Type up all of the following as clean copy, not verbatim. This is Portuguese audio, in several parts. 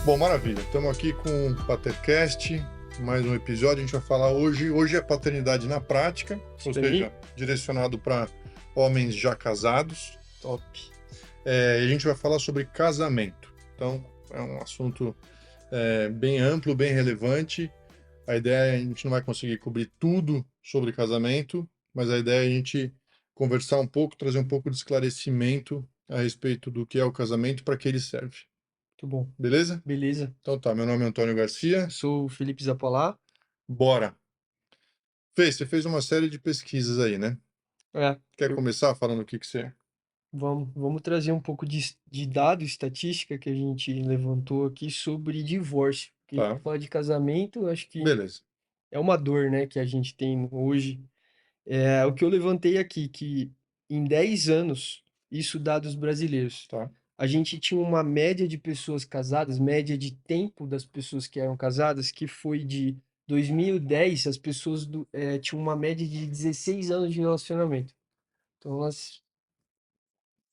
Bom, maravilha. Estamos aqui com o Patercast, mais um episódio. A gente vai falar hoje é paternidade na prática, ou Isso seja, aí, direcionado para homens já casados. top. E a gente vai falar sobre casamento. Então, é um assunto bem amplo, bem relevante. A ideia é a gente não vai conseguir cobrir tudo sobre casamento, mas a ideia é a gente conversar um pouco, trazer um pouco de esclarecimento a respeito do que é o casamento e para que ele serve. Muito bom. Beleza? Beleza. Então tá, meu nome é Antônio Garcia. Eu sou o Felipe Zapolar. Bora. Fê, você fez uma série de pesquisas aí, né? É, Quer eu- começar falando o que que você... vamos trazer um pouco de dado, estatística que a gente levantou aqui sobre divórcio. Porque Tá, falar de casamento, eu acho que beleza. é uma dor, né, que a gente tem hoje. O que eu levantei aqui, que em 10 anos, isso dados brasileiros, Tá. a gente tinha uma média de pessoas casadas, média de tempo das pessoas que eram casadas, que foi de 2010, as pessoas tinham uma média de 16 anos de relacionamento. Então elas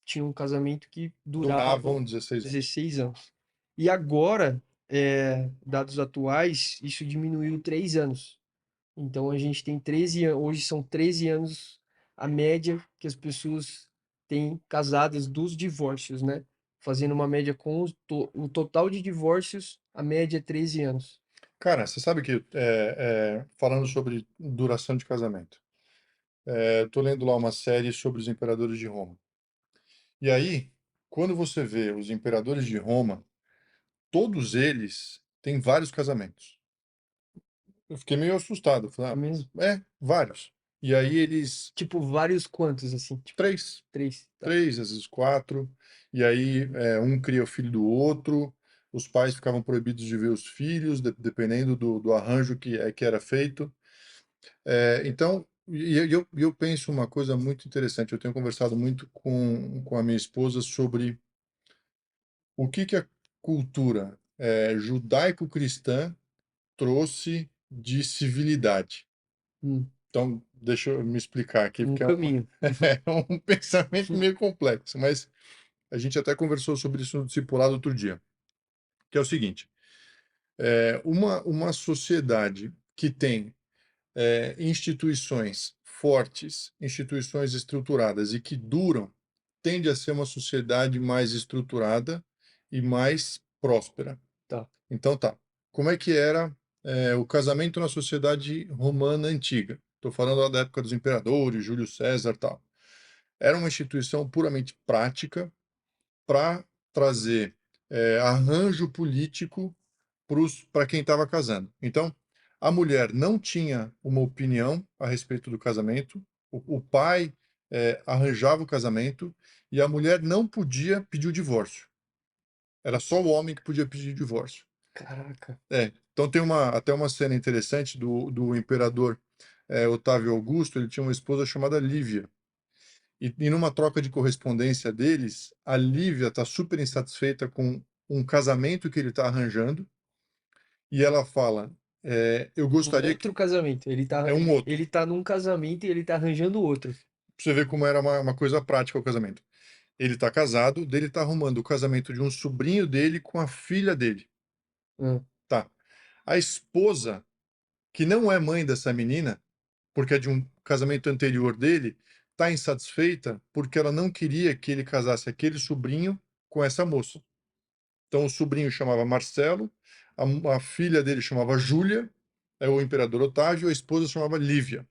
tinham um casamento que durava Duravam 16 anos. 16 anos. E agora, dados atuais, isso diminuiu 3 anos. Então a gente tem 13 anos, hoje são 13 anos a média que as pessoas têm casadas dos divórcios, né? Fazendo uma média com o total de divórcios, a média é 13 anos. Cara, você sabe que, falando sobre duração de casamento, eu tô lendo lá uma série sobre os imperadores de Roma. E aí, quando você vê os imperadores de Roma, todos eles têm vários casamentos. Eu fiquei meio assustado. Falei, É mesmo? vários. E aí eles, Tipo, vários quantos, assim? Tipo, três. três, tá? Três, às vezes quatro, e aí um cria o filho do outro, os pais ficavam proibidos de ver os filhos, dependendo do arranjo que era feito. Então, eu penso uma coisa muito interessante, eu tenho conversado muito com a minha esposa sobre o que a cultura judaico-cristã trouxe de civilidade. Hum, Então, deixa eu me explicar aqui, um porque caminho. é um pensamento meio complexo, mas a gente até conversou sobre isso no discipulado outro dia, que é o seguinte: uma sociedade que tem instituições fortes, instituições estruturadas e que duram, tende a ser uma sociedade mais estruturada e mais próspera. Tá. Então tá. Como é que era o casamento na sociedade romana antiga? Estou falando lá da época dos imperadores, Júlio César, tal. Era uma instituição puramente prática para trazer arranjo político para quem estava casando. Então, a mulher não tinha uma opinião a respeito do casamento, o pai arranjava o casamento e a mulher não podia pedir o divórcio. Era só o homem que podia pedir o divórcio. Caraca. Então tem até uma cena interessante do imperador Otávio Augusto, ele tinha uma esposa chamada Lívia. E numa troca de correspondência deles, a Lívia está super insatisfeita com um casamento que ele está arranjando, e ela fala: eu Um gostaria que. outro casamento. É um outro. Ele tá num casamento e ele tá arranjando outro. Pra você ver como era uma coisa prática o casamento. Ele está casado, dele está arrumando o casamento de um sobrinho dele com a filha dele. Ah, Tá. A esposa, que não é mãe dessa menina, porque é de um casamento anterior dele, está insatisfeita porque ela não queria que ele casasse aquele sobrinho com essa moça. Então, o sobrinho chamava Marcelo, a filha dele chamava Júlia, é o imperador Otávio, a esposa chamava Lívia.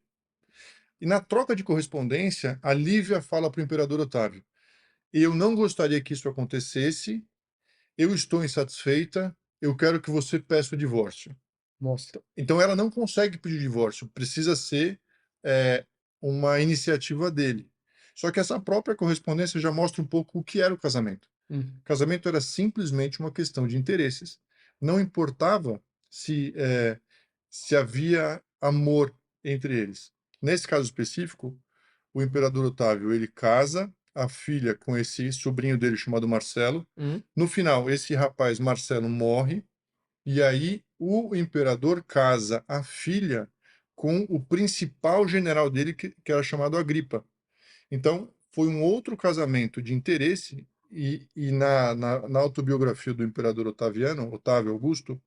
E na troca de correspondência, a Lívia fala para o imperador Otávio: eu não gostaria que isso acontecesse, eu estou insatisfeita, eu quero que você peça o divórcio. nossa. Então, ela não consegue pedir divórcio, precisa ser é, uma iniciativa dele. Só que essa própria correspondência já mostra um pouco o que era o casamento. Hum, Casamento era simplesmente uma questão de interesses. Não importava se havia amor entre eles. Nesse caso específico, o imperador Otávio ele casa a filha com esse sobrinho dele chamado Marcelo. hum. No final, esse rapaz Marcelo morre e aí o imperador casa a filha com o principal general dele que era chamado Agripa. Então, foi um outro casamento de interesse e na autobiografia do imperador Otaviano, Otávio Augusto,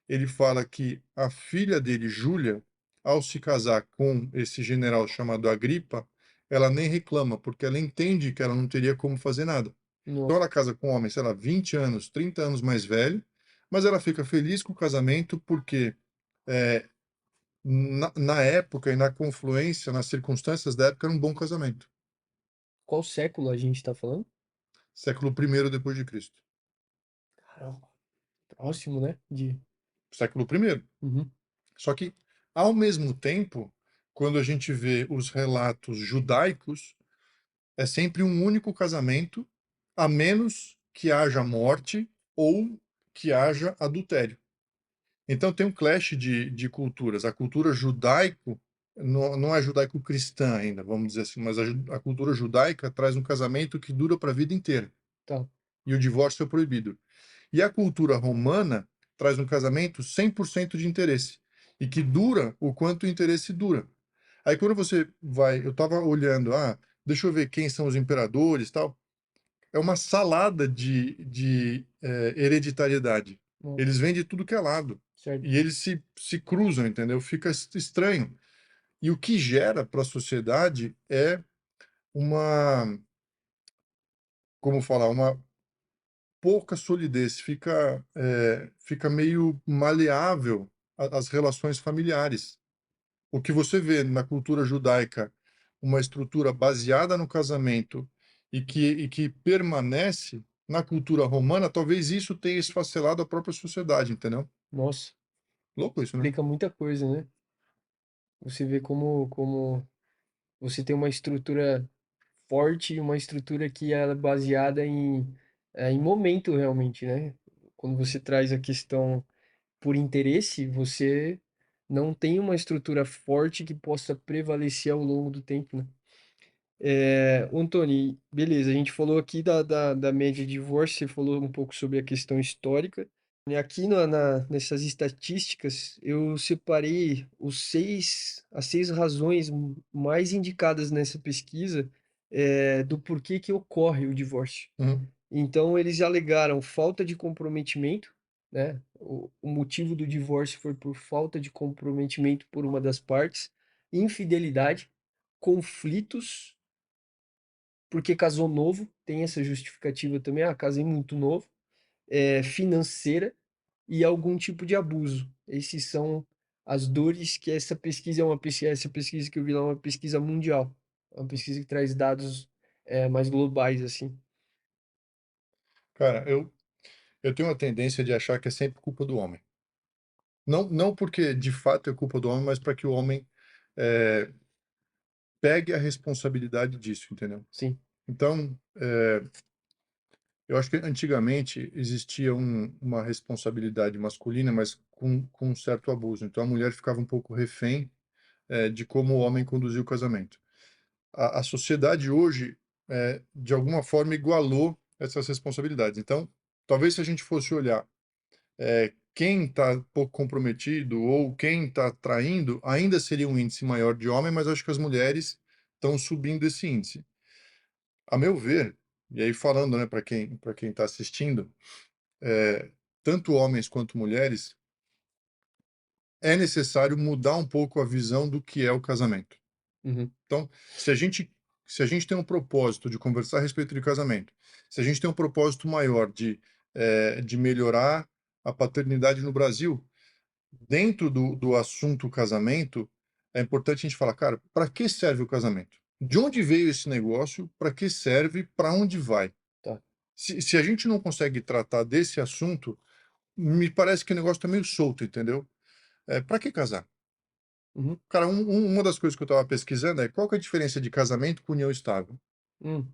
ele fala que a filha dele, Júlia, ao se casar com esse general chamado Agripa, ela nem reclama, porque ela entende que ela não teria como fazer nada. Então Nossa, ela casa com um homem, sei lá, 20 anos, 30 anos mais velho, mas ela fica feliz com o casamento porque é, na época e na confluência, nas circunstâncias da época, era um bom casamento. qual século a gente tá falando? Século I depois de Cristo. Caramba, próximo, né? De... Século I. Uhum. Só que, ao mesmo tempo, quando a gente vê os relatos judaicos, é sempre um único casamento, a menos que haja morte ou que haja adultério. Então tem um clash de culturas. A cultura judaico não é judaico-cristã ainda, vamos dizer assim, mas a cultura judaica traz um casamento que dura para a vida inteira. Tá. E o divórcio é proibido. E a cultura romana traz um casamento 100% de interesse e que dura o quanto o interesse dura. Aí quando você vai, eu estava olhando, deixa eu ver quem são os imperadores, tal. É uma salada de hereditariedade. Nossa, Eles vêm de tudo que é lado certo. e eles se cruzam, entendeu? Fica estranho. E o que gera para a sociedade é uma, como falar, uma pouca solidez, fica meio maleável as relações familiares. O que você vê na cultura judaica, uma estrutura baseada no casamento e que permanece na cultura romana, talvez isso tenha esfacelado a própria sociedade, entendeu? Nossa, Louco isso, né? explica muita coisa, né? Você vê como você tem uma estrutura forte, uma estrutura que ela é baseada em momento realmente, né? Quando você traz a questão por interesse, você não tem uma estrutura forte que possa prevalecer ao longo do tempo, né? Antônio, beleza, a gente falou aqui da média de divórcio, você falou um pouco sobre a questão histórica. E aqui nessas estatísticas, eu separei as seis razões mais indicadas nessa pesquisa do porquê que ocorre o divórcio. Uhum. Então, eles alegaram falta de comprometimento, né? O motivo do divórcio foi por falta de comprometimento por uma das partes, infidelidade, conflitos porque casou novo, tem essa justificativa também, casei muito novo, financeira e algum tipo de abuso. Esses são as dores que essa pesquisa que eu vi lá é uma pesquisa mundial, é uma pesquisa que traz dados mais globais, assim. Cara, eu tenho uma tendência de achar que é sempre culpa do homem. Não porque de fato é culpa do homem, mas para que o homem eh, pegue a responsabilidade disso, entendeu? Sim. Então, eu acho que antigamente existia uma responsabilidade masculina, mas com um certo abuso. Então a mulher ficava um pouco refém, de como o homem conduzia o casamento. A sociedade hoje, de alguma forma, igualou essas responsabilidades. Então, talvez se a gente fosse olhar quem está pouco comprometido ou quem está traindo, ainda seria um índice maior de homem, mas acho que as mulheres estão subindo esse índice. A meu ver, e aí falando, né, para quem está assistindo, tanto homens quanto mulheres, é necessário mudar um pouco a visão do que é o casamento. Uhum. Então, se a gente tem um propósito de conversar a respeito de casamento, se a gente tem um propósito maior de melhorar a paternidade no Brasil, dentro do assunto casamento, é importante a gente falar, cara, para que serve o casamento? De onde veio esse negócio? Para que serve? Para onde vai? Tá. Se a gente não consegue tratar desse assunto, me parece que o negócio está meio solto, entendeu? Para que casar? Uhum. Cara, uma das coisas que eu estava pesquisando é qual que é a diferença de casamento com união estável. Hum,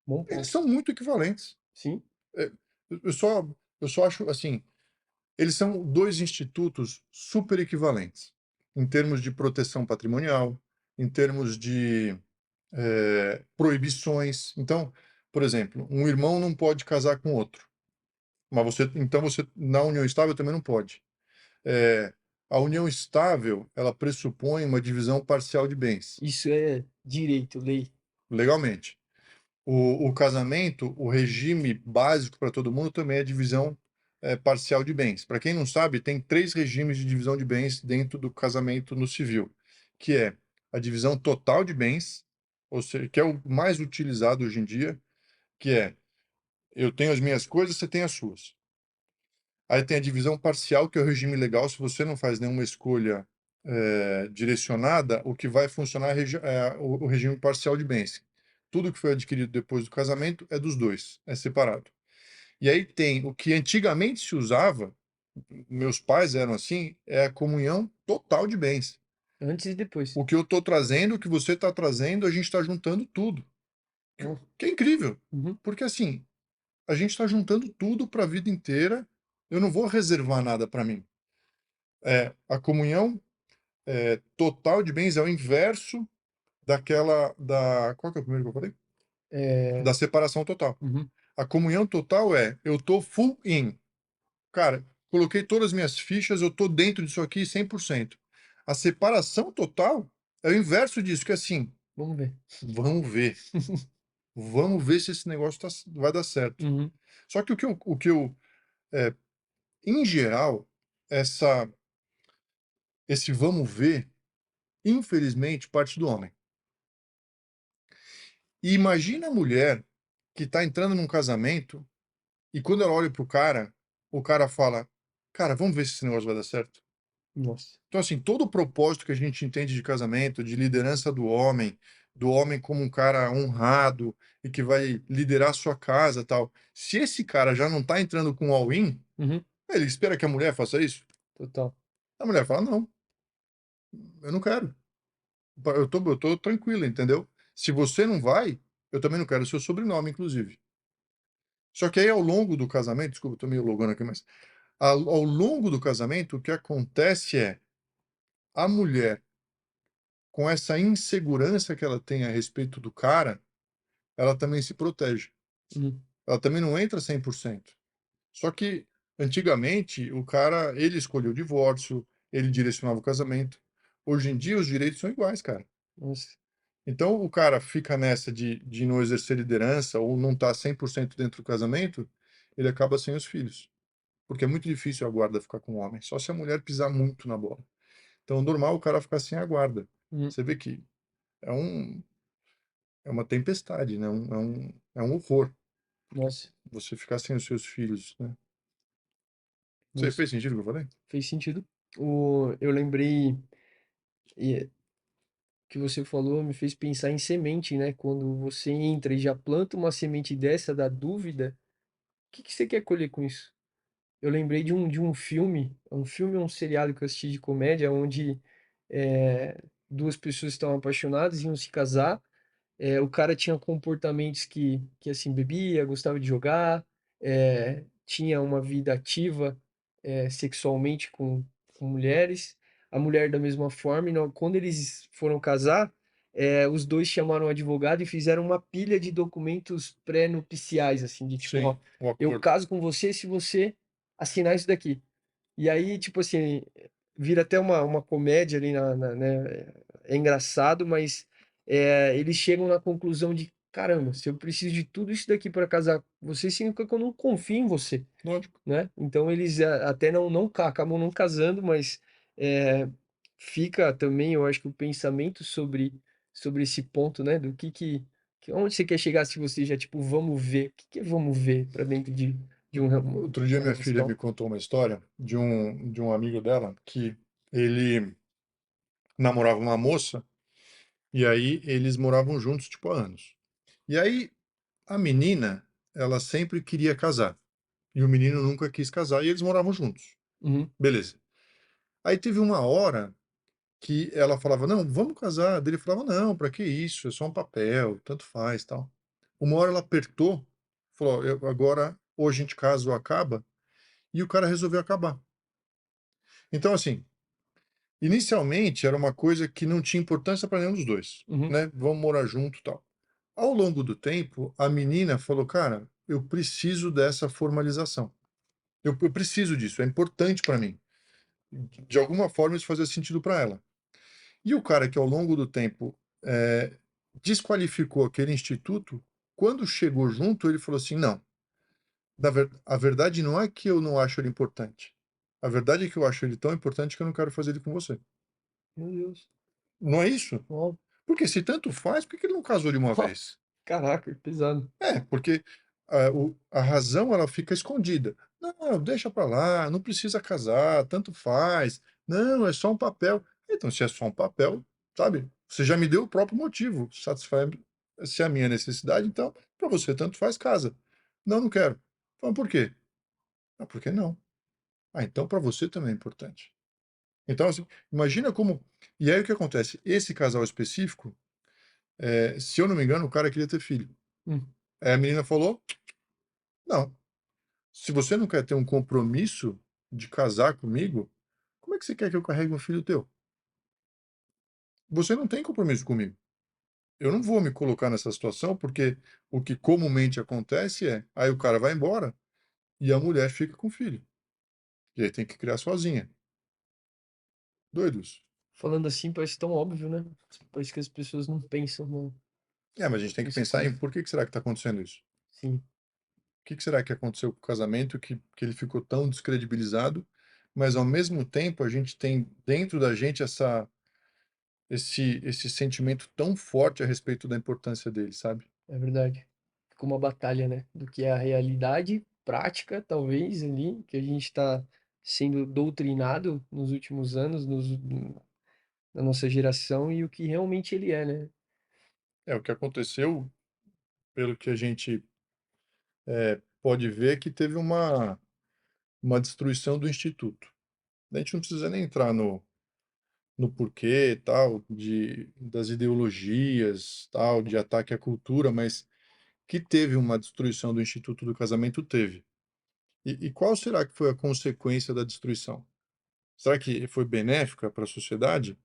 bom Eles ponto. são muito equivalentes. Sim. É, eu só acho assim, eles são dois institutos super equivalentes em termos de proteção patrimonial, em termos de proibições. Então, por exemplo, um irmão não pode casar com outro, mas então você na união estável também não pode. É, a união estável, ela pressupõe uma divisão parcial de bens, Isso é direito, lei. legalmente. O casamento, o regime básico para todo mundo também é divisão parcial de bens. Para quem não sabe, tem três regimes de divisão de bens dentro do casamento no civil, que é a divisão total de bens, ou seja, que é o mais utilizado hoje em dia, que é eu tenho as minhas coisas, você tem as suas. Aí tem a divisão parcial, que é o regime legal, se você não faz nenhuma escolha direcionada, o que vai funcionar é o regime parcial de bens. Tudo que foi adquirido depois do casamento é dos dois, é separado. E aí tem o que antigamente se usava, meus pais eram assim, é a comunhão total de bens. Antes e depois. O que eu estou trazendo, o que você está trazendo, a gente está juntando tudo. Ó, Que é incrível. uhum. Porque assim, a gente está juntando tudo para a vida inteira. Eu não vou reservar nada para mim. A comunhão total de bens é o inverso qual que é o primeiro que eu falei? É, Da separação total. uhum. A comunhão total eu tô full in. Cara, coloquei todas as minhas fichas, eu tô dentro disso aqui 100%. A separação total é o inverso disso, que é assim, Vamos ver. vamos ver. Vamos ver se esse negócio vai dar certo. Uhum. Só que é, em geral, esse vamos ver, infelizmente, parte do homem. E imagina a mulher que está entrando num casamento e quando ela olha pro cara, o cara fala: Cara, vamos ver se esse negócio vai dar certo. Nossa. Então, assim, todo o propósito que a gente entende de casamento, de liderança do homem como um cara honrado e que vai liderar a sua casa tal. Se esse cara já não está entrando com all-in, Uhum. ele espera que a mulher faça isso? Total. A mulher fala: Não, eu não quero. Eu tô tranquila, entendeu? Se você não vai, eu também não quero o seu sobrenome, inclusive. Só que aí, ao longo do casamento, desculpa, eu tô meio logando aqui, mas ao longo do casamento, o que acontece é a mulher, com essa insegurança que ela tem a respeito do cara, ela também se protege. Uhum. Ela também não entra 100%. Só que, antigamente, o cara, ele escolheu o divórcio, ele direcionava o casamento. Hoje em dia, os direitos são iguais, cara. Nossa. Então, o cara fica nessa de não exercer liderança ou não estar 100% dentro do casamento, ele acaba sem os filhos. Porque é muito difícil a guarda ficar com o homem, só se a mulher pisar muito na bola. Então, normal o cara ficar sem a guarda. Uhum. Você vê que é um, é uma tempestade, né? É um horror Nossa. você ficar sem os seus filhos, né? Você Nossa. fez sentido o que eu falei? Fez sentido. Eu lembrei e, que você falou, me fez pensar em semente, né? Quando você entra e já planta uma semente dessa da dúvida, o que que você quer colher com isso? Eu lembrei de um filme, um filme ou um seriado que eu assisti de comédia, onde duas pessoas estavam apaixonadas, iam se casar. O cara tinha comportamentos que assim, bebia, gostava de jogar, tinha uma vida ativa, sexualmente com mulheres. A mulher da mesma forma. E quando eles foram casar, os dois chamaram um advogado e fizeram uma pilha de documentos pré-nupciais, assim, de tipo, ó, Sim, o eu acordo. caso com você se você assinar isso daqui. E aí, tipo assim, vira até uma comédia ali né? É engraçado, mas eles chegam na conclusão de, caramba, se eu preciso de tudo isso daqui para casar com você, significa que eu não confio em você, Lógico. né? Então eles até acabam não casando, mas eh, fica também, eu acho que o pensamento sobre esse ponto, né? Do onde você quer chegar se você já, tipo, vamos ver, o que que é vamos ver para dentro de Outro dia uma minha filha relação? me contou uma história de um amigo dela que ele namorava uma moça e aí eles moravam juntos, tipo, há anos. E aí a menina, ela sempre queria casar e o menino nunca quis casar e eles moravam juntos. Uhum, Beleza. Aí teve uma hora que ela falava: "Não, vamos casar". Daí ele falava: "Não, para que isso? É só um papel, tanto faz, tal". Uma hora ela apertou, falou: Agora, ou a gente casa ou acaba", e o cara resolveu acabar. Então, assim, inicialmente era uma coisa que não tinha importância para nenhum dos dois, uhum, né? Vamos morar junto, tal. Ao longo do tempo, a menina falou: "Cara, eu preciso dessa formalização. Eu preciso disso, é importante para mim". De alguma forma isso fazia sentido para ela. E o cara que ao longo do tempo, desqualificou aquele instituto, quando chegou junto, ele falou assim: "Não, a verdade não é que eu não acho ele importante. A verdade é que eu acho ele tão importante que eu não quero fazer ele com você". Meu Deus. Não é isso? Ó, Porque se tanto faz, por que que ele não casou de uma ó, vez? caraca, pesado. É, porque a razão ela fica escondida. "Não, deixa pra lá, não precisa casar, tanto faz. Não, é só um papel". Então, se é só um papel, sabe, você já me deu o próprio motivo, satisfaz se é a minha necessidade, então, para você tanto faz, casa. "Não, não quero". "Mas por quê?". "Ah, por que não?". "Ah, então para você também é importante". Então, assim, imagina como e aí o que acontece, esse casal específico, se eu não me engano, o cara queria ter filho. Hum. Aí a menina falou: "Não". Se você não quer ter um compromisso de casar comigo, como é que você quer que eu carregue um filho teu? Você não tem compromisso comigo. Eu não vou me colocar nessa situação, porque o que comumente acontece é, aí o cara vai embora e a mulher fica com o filho. E aí tem que criar sozinha. Doidos. Falando assim parece tão óbvio, né? Parece que as pessoas não pensam É, mas a gente tem que nessa pensar em coisa. por que que será que está acontecendo isso? Sim, O que que será que aconteceu com o casamento que ele ficou tão descredibilizado, mas ao mesmo tempo a gente tem dentro da gente esse sentimento tão forte a respeito da importância dele, sabe? é verdade. Ficou uma batalha, né? Do que é a realidade prática, talvez, ali, que a gente está sendo doutrinado nos últimos anos, na nossa geração, e o que realmente ele é, né? É, o que aconteceu, pelo que a gente pode ver, é que teve uma destruição do instituto. A gente não precisa nem entrar no porquê, tal, das ideologias, tal, de ataque à cultura, mas que teve uma destruição do instituto do casamento, teve. E qual será que foi a consequência da destruição? Será que foi benéfica para a sociedade?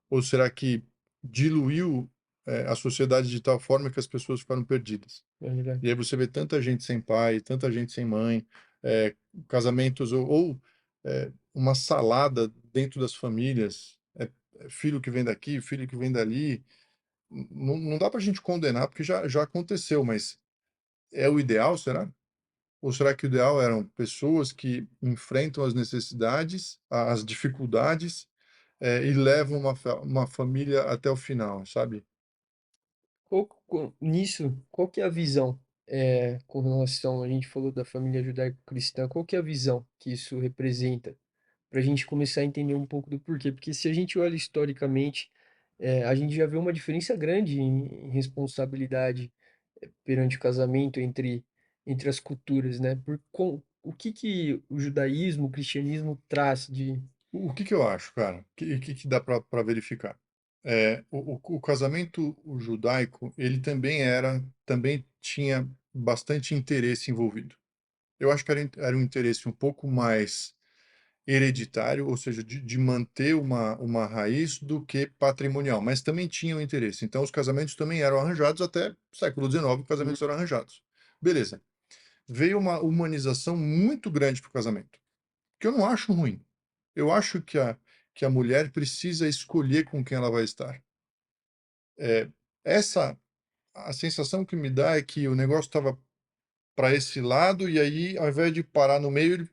Ou será que diluiu, a sociedade de tal forma que as pessoas ficaram perdidas? É verdade. E aí você vê tanta gente sem pai, tanta gente sem mãe, casamentos uma salada dentro das famílias, filho que vem daqui, filho que vem dali. Não dá para a gente condenar, porque já aconteceu, mas é o ideal, será? Ou será que o ideal eram pessoas que enfrentam as necessidades, as dificuldades, e levam uma família até o final, sabe? Nisso, qual que é a visão com relação, a gente falou da família judaico-cristã, qual que é a visão que isso representa? Para a gente começar a entender um pouco do porquê. Porque se a gente olha historicamente, a gente já vê uma diferença grande em responsabilidade perante o casamento entre as culturas, né? O que que o judaísmo, o cristianismo traz de... O que que eu acho, cara? Que dá para verificar? O casamento judaico, ele também tinha bastante interesse envolvido. Eu acho que era um interesse um pouco mais hereditário, ou seja, de manter uma raiz do que patrimonial, mas também tinha um interesse. Então, os casamentos também eram arranjados até século XIX, os Uhum. casamentos eram arranjados. Beleza. Veio uma humanização muito grande para o casamento, que eu não acho ruim. Eu acho que a mulher precisa escolher com quem ela vai estar. É, essa a sensação que me dá é que o negócio estava para esse lado e aí, ao invés de parar no meio,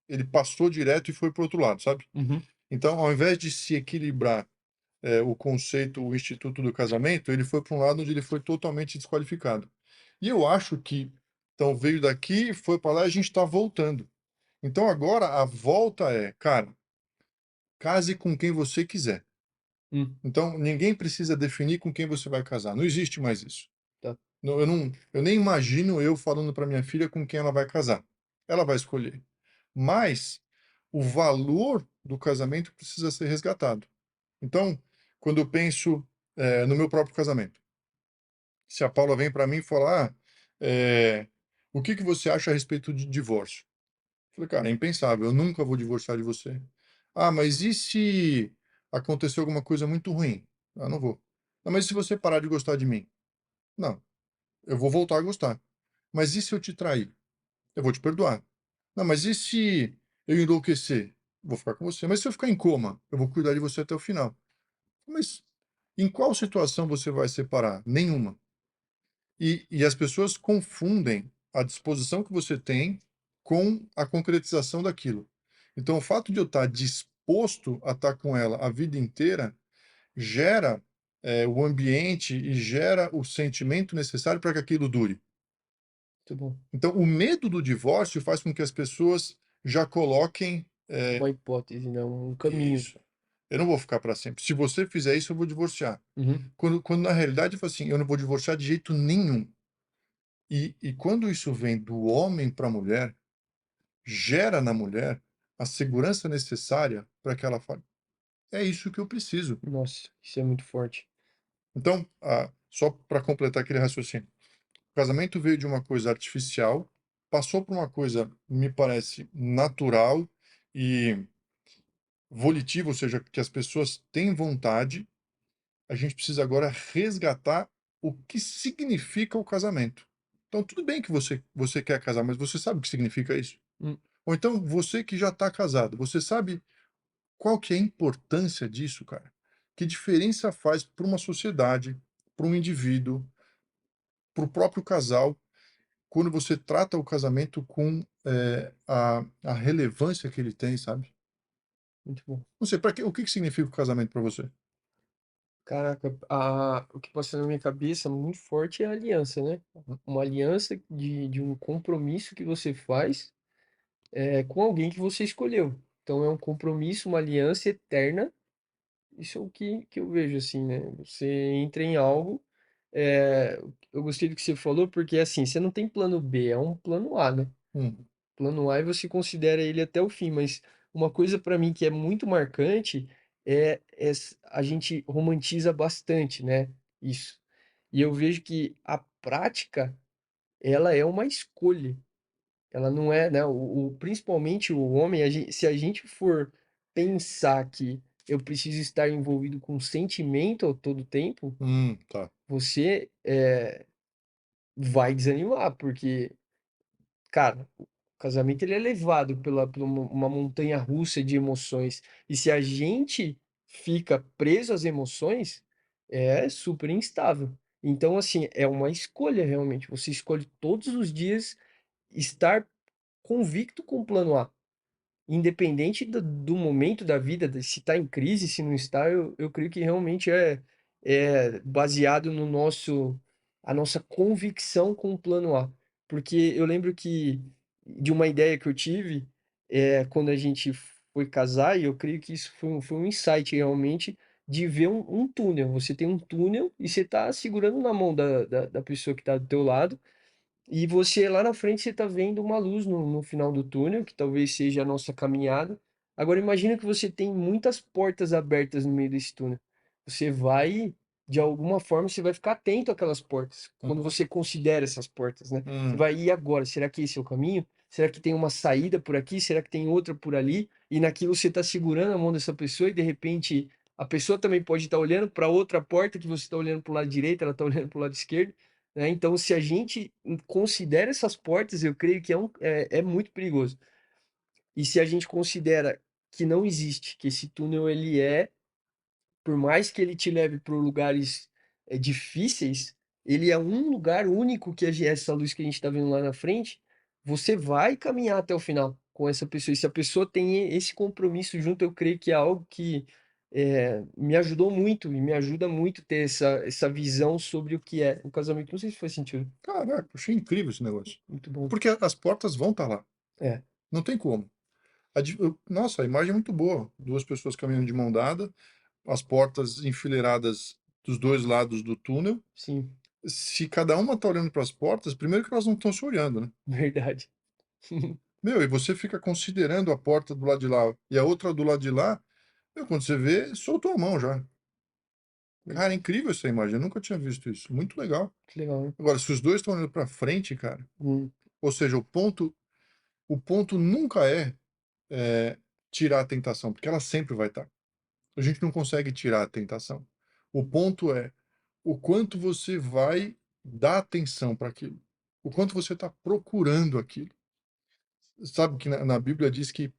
ele passou direto e foi para o outro lado, sabe? Uhum. Então, ao invés de se equilibrar, o conceito, o instituto do casamento, ele foi para um lado onde ele foi totalmente desqualificado. E eu acho que, então, veio daqui, foi para lá e a gente está voltando. Então, agora a volta é, cara, case com quem você quiser. Hum, Então, ninguém precisa definir com quem você vai casar. Não existe mais isso. tá. Eu nem imagino eu falando para minha filha com quem ela vai casar. Ela vai escolher. Mas o valor do casamento precisa ser resgatado. Então, quando eu penso, no meu próprio casamento, se a Paula vem para mim e fala: "O que que você acha a respeito de divórcio?" Eu falei: "Cara, é impensável, eu nunca vou divorciar de você". "Ah, mas e se acontecer alguma coisa muito ruim?" "Ah, não vou". "Não, mas e se você parar de gostar de mim?" "Não, eu vou voltar a gostar". "Mas e se eu te trair?" "Eu vou te perdoar". "Não, mas e se eu enlouquecer?" "Vou ficar com você". "Mas se eu ficar em coma?" "Eu vou cuidar de você até o final". "Mas em qual situação você vai separar?" "Nenhuma". E as pessoas confundem a disposição que você tem com a concretização daquilo. Então, o fato de eu estar disposto a estar com ela a vida inteira gera, o ambiente e gera o sentimento necessário para que aquilo dure. Muito bom. Então, o medo do divórcio faz com que as pessoas já coloquem, Uma hipótese, né? Um caminho. isso. Eu não vou ficar para sempre. Se você fizer isso, eu vou divorciar. Uhum. Quando na realidade eu falo assim, eu não vou divorciar de jeito nenhum. E quando isso vem do homem para a mulher, gera na mulher a segurança necessária para que ela fale: "É isso que eu preciso". Nossa, isso é muito forte. Então, só para completar aquele raciocínio, o casamento veio de uma coisa artificial, passou por uma coisa, me parece, natural e volitiva, ou seja, que as pessoas têm vontade. A gente precisa agora resgatar o que significa o casamento. Então, tudo bem que você quer casar, mas você sabe o que significa isso? Hum, Ou então, você que já está casado, você sabe qual que é a importância disso, cara? Que diferença faz para uma sociedade, para um indivíduo, para o próprio casal, quando você trata o casamento com, a relevância que ele tem, sabe? muito bom. Não sei, o que que significa o casamento para você? Caraca, o que passa na minha cabeça muito forte é a aliança, né? Uma aliança de um compromisso que você faz com alguém que você escolheu. Então é um compromisso, uma aliança eterna. Isso é o que eu vejo, assim, né? Você entra em algo. Eu gostei do que você falou, porque assim, você não tem plano B, é um plano A, né? Hum, Plano A e você considera ele até o fim, mas uma coisa para mim que é muito marcante a gente romantiza bastante, né? Isso. E eu vejo que a prática, ela é uma escolha. Ela não é, né? Principalmente o homem, se a gente for pensar que eu preciso estar envolvido com sentimento a todo tempo, tá. você vai desanimar, porque cara, o casamento ele é levado por uma montanha russa de emoções. E se a gente fica preso às emoções, é super instável. Então, assim, é uma escolha realmente. Você escolhe todos os dias estar convicto com o plano A. Independente do momento da vida, se está em crise, se não está, eu creio que realmente é baseado no a nossa convicção com o plano A. Porque eu lembro que de uma ideia que eu tive, quando a gente foi casar, e eu creio que isso foi um insight realmente, de ver um túnel. Você tem um túnel e você está segurando na mão da pessoa que está do teu lado, e você lá na frente você está vendo uma luz no final do túnel, que talvez seja a nossa caminhada. Agora imagina que você tem muitas portas abertas no meio desse túnel. Você vai, de alguma forma, você vai ficar atento àquelas portas, quando Uhum. você considera essas portas, né? Você Hum, vai, e agora? Será que esse é o caminho? Será que tem uma saída por aqui? Será que tem outra por ali? E naquilo você está segurando a mão dessa pessoa e de repente a pessoa também pode estar olhando para outra porta que você está olhando para o lado direito, ela está olhando para o lado esquerdo, né? Então, se a gente considera essas portas, eu creio que é muito perigoso. E se a gente considera que não existe, que esse túnel ele por mais que ele te leve por lugares difíceis, ele é um lugar único que essa luz que a gente está vendo lá na frente, você vai caminhar até o final com essa pessoa. E se a pessoa tem esse compromisso junto, eu creio que é algo que me ajudou muito e me ajuda muito ter essa visão sobre o que é o casamento. Não sei se faz sentido. caraca, achei incrível esse negócio. Muito bom. Porque as portas vão estar lá, É, não tem como. Nossa, a imagem é muito boa, 2 pessoas caminhando de mão dada, as portas enfileiradas dos 2 lados do túnel. sim, Se cada uma tá olhando para as portas, primeiro que elas não estão se olhando, né. verdade. Meu, e você fica considerando a porta do lado de lá e a outra do lado de lá, meu, quando você vê, soltou a mão já. Cara, é incrível essa imagem, eu nunca tinha visto isso, muito legal. Que legal, né? Agora, se os 2 estão olhando para frente, cara, Hum, ou seja, o ponto nunca é tirar a tentação, porque ela sempre vai estar. A gente não consegue tirar a tentação. O ponto é o quanto você vai dar atenção para aquilo, o quanto você está procurando aquilo. Sabe que na Bíblia diz que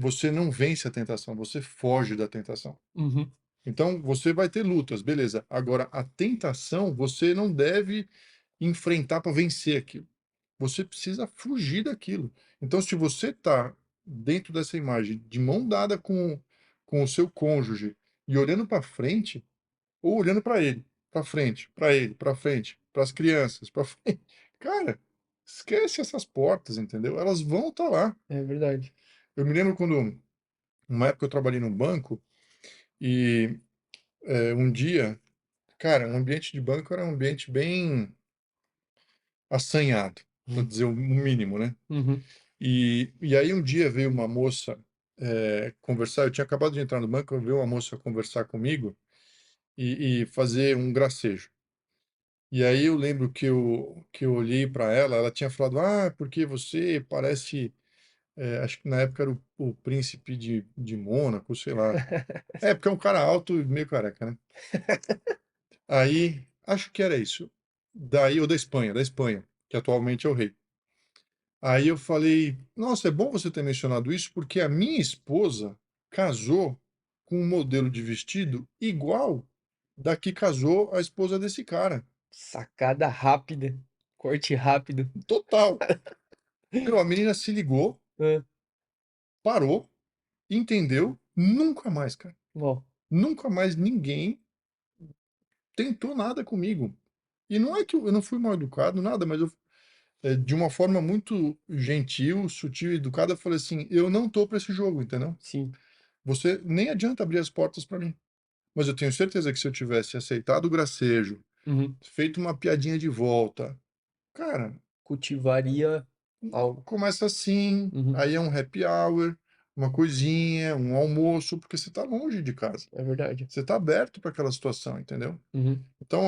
você não vence a tentação, você foge da tentação. uhum, Então você vai ter lutas, beleza. Agora, a tentação, você não deve. enfrentar para vencer aquilo. Você precisa fugir daquilo. Então, se você está dentro dessa imagem de mão dada com o seu cônjuge e olhando para frente, ou olhando para ele, para frente, para ele, para frente, para as crianças, para frente, cara, esquece essas portas, entendeu? Elas vão estar lá. É verdade. Eu me lembro quando, uma época eu trabalhei num banco e um dia, cara, o ambiente de banco era um ambiente bem assanhado, para Hum. dizer o mínimo, né? Uhum. E aí um dia veio uma moça conversar, eu tinha acabado de entrar no banco, veio uma moça conversar comigo e fazer um gracejo. E aí eu lembro que eu olhei para ela, ela tinha falado, porque você parece, acho que na época era o príncipe de Mônaco, sei lá. É, porque é um cara alto e meio careca, né? Aí, acho que era isso. Daí, ou da Espanha, que atualmente é o rei. Aí eu falei, nossa, é bom você ter mencionado isso, porque a minha esposa casou com um modelo de vestido igual da que casou a esposa desse cara. Sacada rápida. Corte rápido. Total. Meu, a menina se ligou, Hã. parou, entendeu, nunca mais, cara. Ó, Nunca mais ninguém tentou nada comigo. E não é que eu não fui mal educado, nada, mas eu, de uma forma muito gentil, sutil e educada, eu falei assim: eu não tô para esse jogo, entendeu? sim. Você nem adianta abrir as portas para mim. Mas eu tenho certeza que se eu tivesse aceitado o gracejo, Uhum. feito uma piadinha de volta, cara, Cultivaria algo. começa assim, Uhum. aí é um happy hour, uma coisinha, um almoço, porque você está longe de casa. É verdade. Você está aberto para aquela situação, entendeu? Uhum. Então,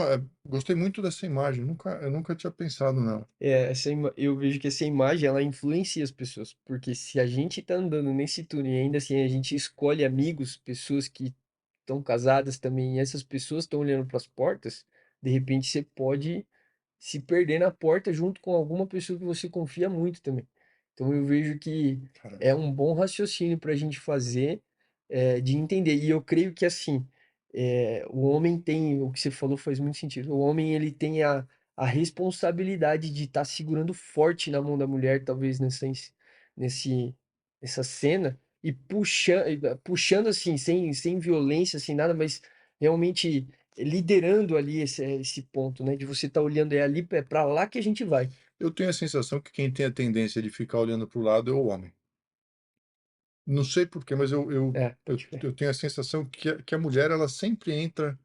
gostei muito dessa imagem. Eu nunca tinha pensado nela. Eu vejo que essa imagem ela influencia as pessoas, porque se a gente tá andando nesse túnel e ainda assim a gente escolhe amigos, pessoas que estão casadas também, e essas pessoas estão olhando para as portas, de repente você pode se perder na porta junto com alguma pessoa que você confia muito também. Então eu vejo que Cara, é um bom raciocínio para a gente fazer, de entender. E eu creio que assim, o homem tem, o que você falou faz muito sentido. O homem ele tem a responsabilidade de estar segurando forte na mão da mulher, talvez nesse, nessa cena, e puxando assim, sem violência, sem nada, mas realmente liderando ali esse ponto, né? De você estar olhando ali, é para lá que a gente vai. eu tenho a sensação que quem tem a tendência de ficar olhando para o lado é o homem. Não sei por quê, mas eu, eu, É, eu, pode crer. eu tenho a sensação que a mulher ela sempre entra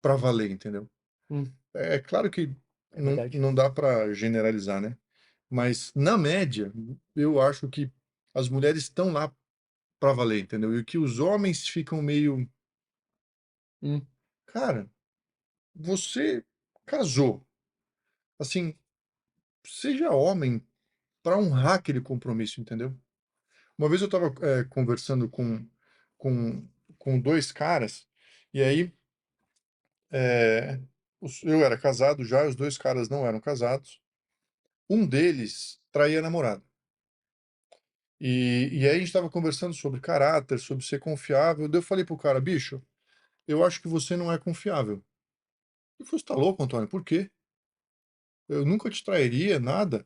para valer, entendeu? Hum, É claro que é não, verdade. não dá para generalizar, né? Mas, na média, eu acho que as mulheres estão lá para valer, entendeu? E que os homens ficam meio. Hum, Cara, você casou. Assim, seja homem para honrar aquele compromisso, entendeu? Uma vez eu estava conversando com, com dois caras, e aí eu era casado já, os dois caras não eram casados. Um deles traía a namorada. E aí a gente estava conversando sobre caráter, sobre ser confiável. Daí eu falei pro cara, bicho, eu acho que você não é confiável. Ele falou, você tá louco, Antônio? Por quê? Eu nunca te trairia, nada.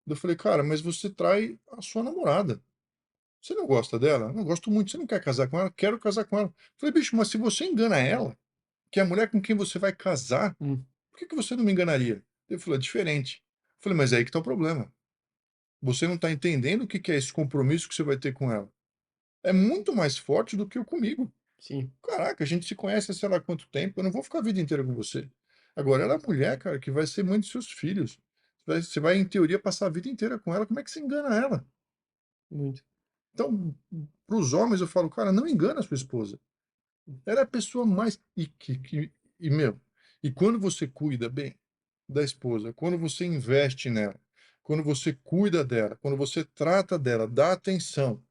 Daí eu falei, cara, mas você trai a sua namorada. Você não gosta dela? Não gosto muito. Você não quer casar com ela? Quero casar com ela. Eu falei, bicho, mas se você engana ela, que é a mulher com quem você vai casar, hum, por que que você não me enganaria? Ele falou, é diferente. Eu falei, mas é aí que tá o problema. Você não está entendendo o que que é esse compromisso que você vai ter com ela. É muito mais forte do que o comigo. sim, Caraca, a gente se conhece há sei lá quanto tempo, eu não vou ficar a vida inteira com você. Agora, ela é a mulher, cara, que vai ser mãe dos seus filhos. Você vai, em teoria, passar a vida inteira com ela. Como é que você engana ela? muito. Então, para os homens, eu falo, cara, não engana a sua esposa. Ela é a pessoa mais. Meu, e quando você cuida bem da esposa, quando você investe nela, quando você cuida dela, quando você trata dela, dá atenção,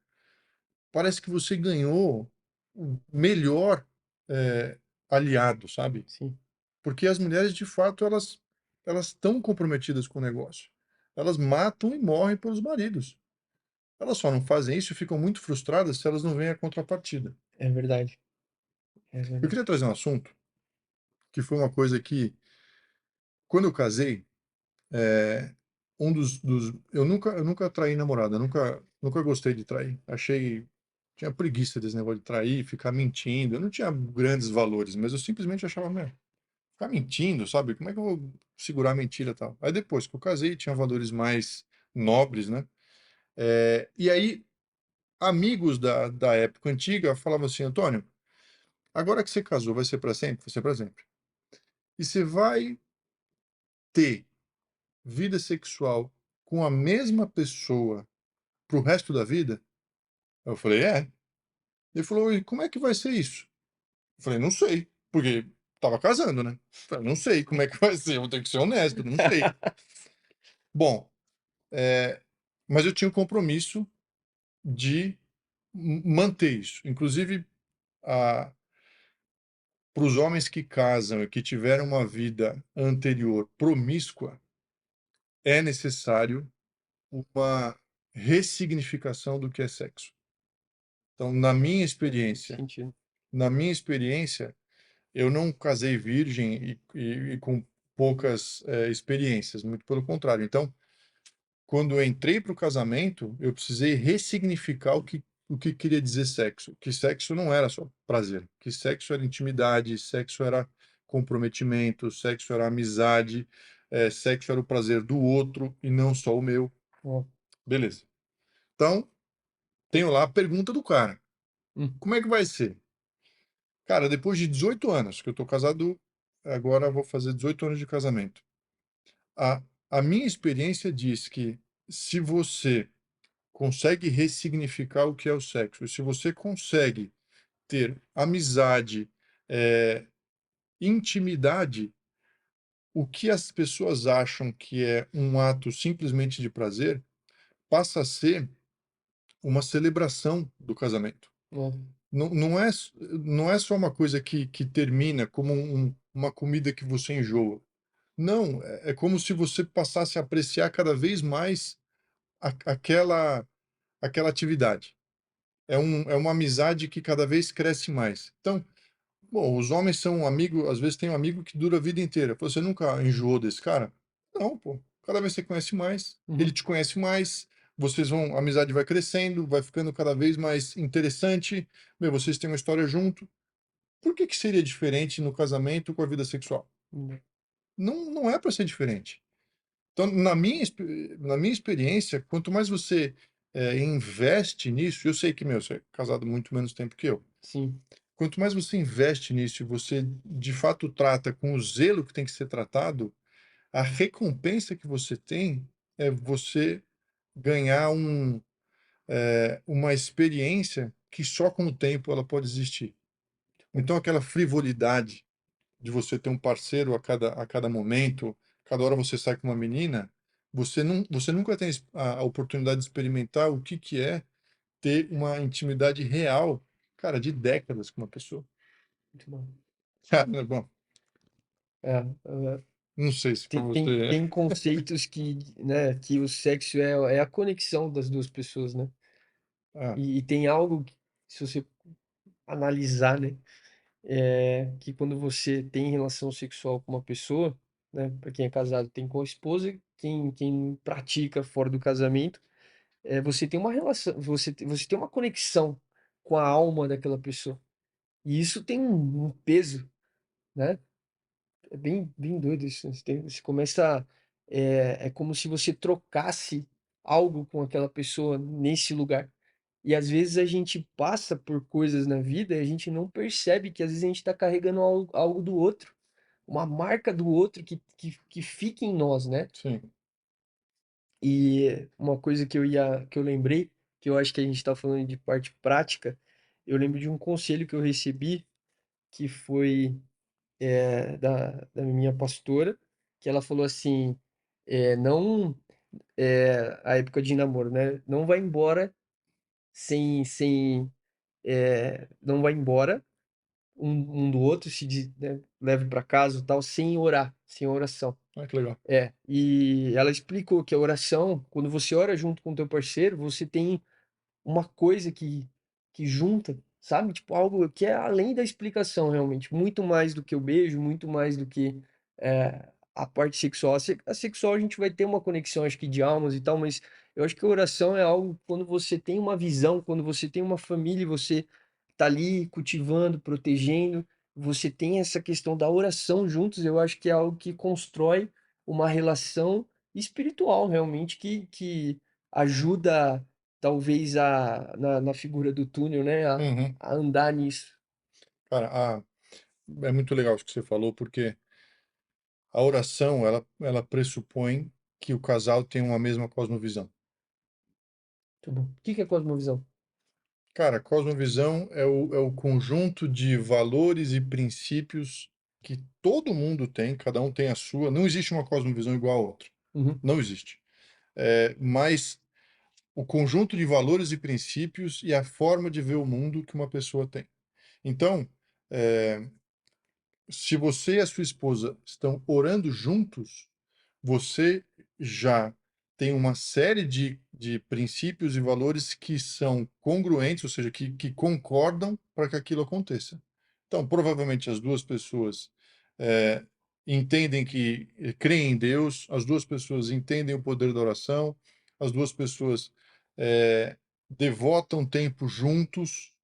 parece que você ganhou o melhor aliado, sabe? Sim, Porque as mulheres, de fato, elas estão comprometidas com o negócio. Elas matam e morrem pelos maridos. Elas só não fazem isso e ficam muito frustradas se elas não veem a contrapartida. é verdade. É Eu verdade. queria trazer um assunto que foi uma coisa que Quando eu casei, eh, eu nunca traí namorada, nunca gostei de trair. Tinha preguiça desse negócio de trair, ficar mentindo. Eu não tinha grandes valores, mas eu simplesmente achava: "Meu, ficar mentindo, sabe, como é que eu vou segurar a mentira, e tal?". Aí depois que eu casei, tinha valores mais nobres, né. E aí, amigos da época antiga falavam assim: "Antônio, agora que você casou, vai ser para sempre? Vai ser para sempre. E você vai ter vida sexual com a mesma pessoa para o resto da vida?". Eu falei: "É". Ele falou: "E como é que vai ser isso?". Eu falei: "Não sei", porque estava casando, né. Falei: "Não sei como é que vai ser, eu vou ter que ser honesto, não sei". Bom, eh, mas eu tinha o compromisso de manter isso. Inclusive, para os homens que casam e que tiveram uma vida anterior promíscua, é necessário uma ressignificação do que é sexo. Então, Faz muito experiência sentido. na minha experiência, eu não casei virgem e com poucas, experiências, muito pelo contrário. Então, quando eu entrei para o casamento, eu precisei ressignificar o que queria dizer sexo, que sexo não era só prazer, que sexo era intimidade, sexo era comprometimento, sexo era amizade, sexo era o prazer do outro e não só o meu. Ó. Beleza. Então, tenho lá a pergunta do cara: Hum, "Como é que vai ser?". Cara, depois de 18 anos, que eu tô casado, agora vou fazer 18 anos de casamento. A a minha experiência diz que, se você consegue ressignificar o que é o sexo, e se você consegue ter amizade, eh, intimidade, o que as pessoas acham que é um ato simplesmente de prazer, passa a ser uma celebração do casamento. ó. Não é só uma coisa que termina como uma comida que você enjoa. Não, é como se você passasse a apreciar cada vez mais aquela atividade. É uma amizade que cada vez cresce mais. Então, bom, os homens são amigo, às vezes tem um amigo que dura a vida inteira. Pô, você nunca enjoou desse cara? Não, pô. Cada vez você conhece mais, ele Uhum. te conhece mais, a amizade vai crescendo, vai ficando cada vez mais interessante. Meu, vocês têm uma história junto. Por que que seria diferente no casamento com a vida sexual? Hum, Não é para ser diferente. Então, na minha experiência, quanto mais você, investe nisso, eu sei que, meu, você é casado muito menos tempo que eu. sim. Quanto mais você investe nisso e você, de fato, trata com o zelo que tem que ser tratado, a recompensa que você tem é você ganhar uma experiência que só com o tempo ela pode existir. Bom. Então aquela frivolidade de você ter um parceiro a cada momento, cada hora você sai com uma menina, você nunca tem a oportunidade de experimentar o que que é ter uma intimidade real, cara, de décadas com uma pessoa. Muito bom. Cara, bom, É, não sei se para você tem conceitos que, né, que o sexo é a conexão das 2 pessoas, né. ah, E tem algo que, se você analisar, né, que quando você tem relação sexual com uma pessoa, né, para quem é casado tem com a esposa, quem pratica fora do casamento, você tem uma relação, você tem uma conexão com a alma daquela pessoa. E isso tem um peso, né. É bem doido isso, você começa, é como se você trocasse algo com aquela pessoa nesse lugar. E às vezes a gente passa por coisas na vida e a gente não percebe que às vezes a gente está carregando algo do outro, uma marca do outro que fica em nós, né. sim, E uma coisa que eu lembrei, que eu acho que a gente está falando de parte prática, eu lembro de um conselho que eu recebi, que foi da minha pastora, que ela falou assim, não, a época de namoro, né, não vai embora sem, não vai embora um do outro, se de né, leve para casa, e tal, sem orar, sem oração. que legal. É, e ela explicou que a oração, quando você ora junto com o teu parceiro, você tem uma coisa que junta, sabe, tipo, algo que é além da explicação realmente, muito mais do que o beijo, muito mais do que, a parte sexual. A sexual a gente vai ter uma conexão, acho que de almas e tal, mas eu acho que a oração é algo quando você tem uma visão, quando você tem uma família e você tá ali cultivando, protegendo, você tem essa questão da oração juntos, eu acho que é algo que constrói uma relação espiritual realmente que ajuda talvez na figura do túnel, né, Uhum. a andar nisso. Cara, é muito legal isso que você falou, porque a oração, ela pressupõe que o casal tem uma mesma cosmovisão. Muito bom. O que que é cosmovisão? Cara, cosmovisão é o conjunto de valores e princípios que todo mundo tem, cada um tem a sua. Não existe uma cosmovisão igual a outra. Uhum, Não existe. Mas o conjunto de valores e princípios e a forma de ver o mundo que uma pessoa tem. Então, eh, se você e a sua esposa estão orando juntos, você já tem uma série de princípios e valores que são congruentes, ou seja, que concordam para que aquilo aconteça. Então, provavelmente as duas pessoas eh, entendem que creem em Deus, as duas pessoas entendem o poder da oração, as duas pessoas eh, devotam tempo juntos.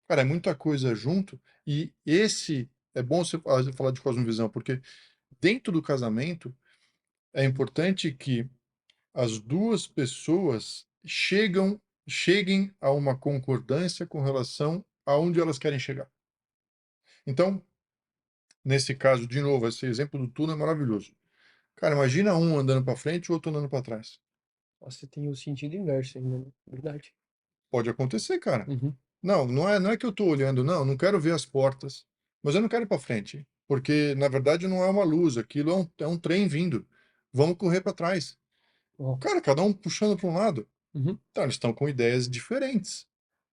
Cara, é muita coisa junto, e esse é bom você falar de cosmovisão, porque dentro do casamento é importante que as duas pessoas cheguem a uma concordância com relação aonde elas querem chegar. Então, nesse caso, de novo, esse exemplo do túnel é maravilhoso. Cara, imagina um andando para frente e o outro andando para trás. Nossa, tem o sentido inverso ainda, né? Verdade. Pode acontecer, cara. Uhum. Não é que eu estou olhando, não quero ver as portas, mas eu não quero ir para frente, porque na verdade não é uma luz, aquilo é um trem vindo. Vamos correr para trás. Ó. Cara, cada um puxando para um lado. Uhum. Então, eles estão com ideias diferentes.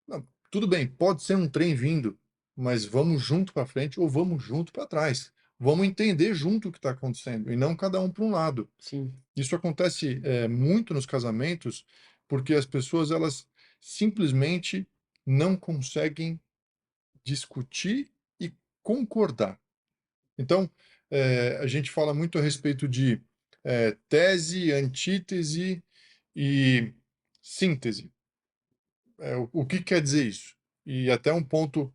Não, tudo bem, pode ser um trem vindo, mas vamos junto para frente ou vamos junto para trás. Vamos entender junto o que está acontecendo e não cada um para um lado. Sim. Isso acontece muito nos casamentos, porque as pessoas elas simplesmente não conseguem discutir e concordar. Então, a gente fala muito a respeito de tese, antítese e síntese. O que quer dizer isso? E até um ponto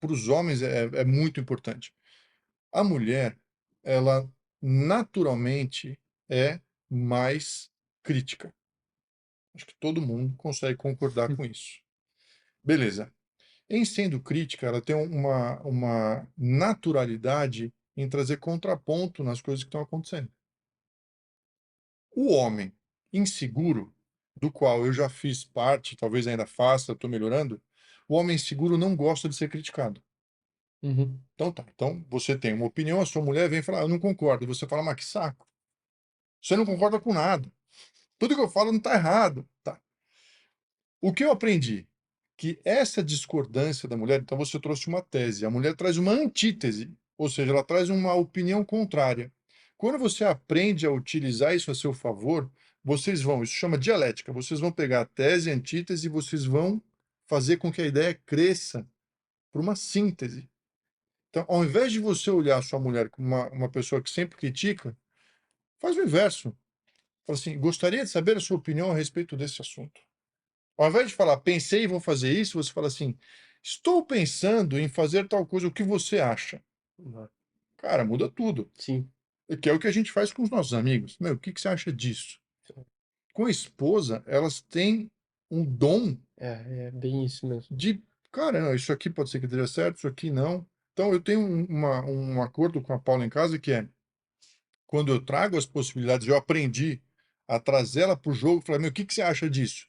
para os homens é muito importante. A mulher, ela naturalmente é mais crítica. Acho que todo mundo consegue concordar com isso. Beleza. Em sendo crítica, ela tem uma naturalidade em trazer contraponto nas coisas que estão acontecendo. O homem inseguro, do qual eu já fiz parte, talvez ainda faça, estou melhorando, o homem inseguro não gosta de ser criticado. Uhum. Então tá, então você tem uma opinião, a sua mulher vem falar, eu não concordo, e você fala, mas que saco, você não concorda com nada, tudo que eu falo não está errado. Tá. O que eu aprendi? Que essa discordância da mulher, então você trouxe uma tese, a mulher traz uma antítese, ou seja, ela traz uma opinião contrária. Quando você aprende a utilizar isso a seu favor, isso chama dialética, vocês vão pegar a tese e a antítese e vocês vão fazer com que a ideia cresça para uma síntese. Então, ao invés de você olhar a sua mulher como uma pessoa que sempre critica, faz o inverso. Fala assim, gostaria de saber a sua opinião a respeito desse assunto. Ao invés de falar, pensei e vou fazer isso, você fala assim, estou pensando em fazer tal coisa, o que você acha? Uhum. Cara, muda tudo. Sim. Que é o que a gente faz com os nossos amigos. Meu, o que você acha disso? Com a esposa, elas têm um dom É bem isso mesmo. de, cara, não, isso aqui pode ser que dê certo, isso aqui não. Então, eu tenho um acordo com a Paula em casa que é, quando eu trago as possibilidades, eu aprendi a trazê-la para o jogo, falar, meu, o que você acha disso?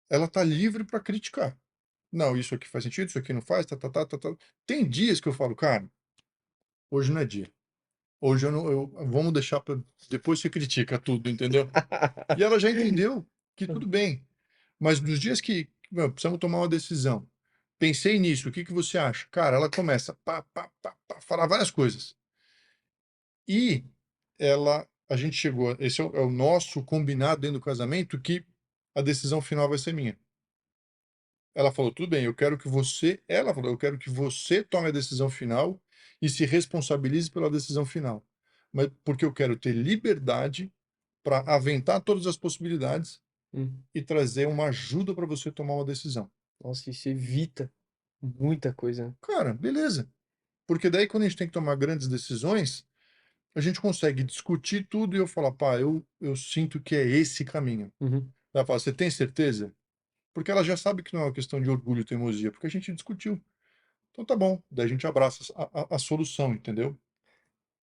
Ela está livre para criticar. Não, isso aqui faz sentido, isso aqui não faz, tá, tá, tá, tá, tá. Tem dias que eu falo, cara, hoje não é dia. Hoje eu não, vamos deixar para depois você critica tudo, entendeu? E ela já entendeu que tudo bem. Mas nos dias que, meu, precisamos tomar uma decisão. Pensei nisso, o que que você acha? Cara, ela começa falar várias coisas. E a gente chegou, esse é o nosso combinado dentro do casamento, que a decisão final vai ser minha. Ela falou: "Tudo bem, eu quero que você tome a decisão final e se responsabilize pela decisão final. mas porque eu quero ter liberdade para aventar todas as possibilidades Hum. e trazer uma ajuda para você tomar uma decisão. Nossa, isso evita muita coisa, né? Cara, beleza. Porque daí quando a gente tem que tomar grandes decisões, a gente consegue discutir tudo e eu falar: "Pá, eu sinto que é esse caminho". Uhum. Ela fala: "Você tem certeza?". Porque ela já sabe que não é uma questão de orgulho e teimosia, porque a gente discutiu. Então tá bom, daí a gente abraça a solução, entendeu?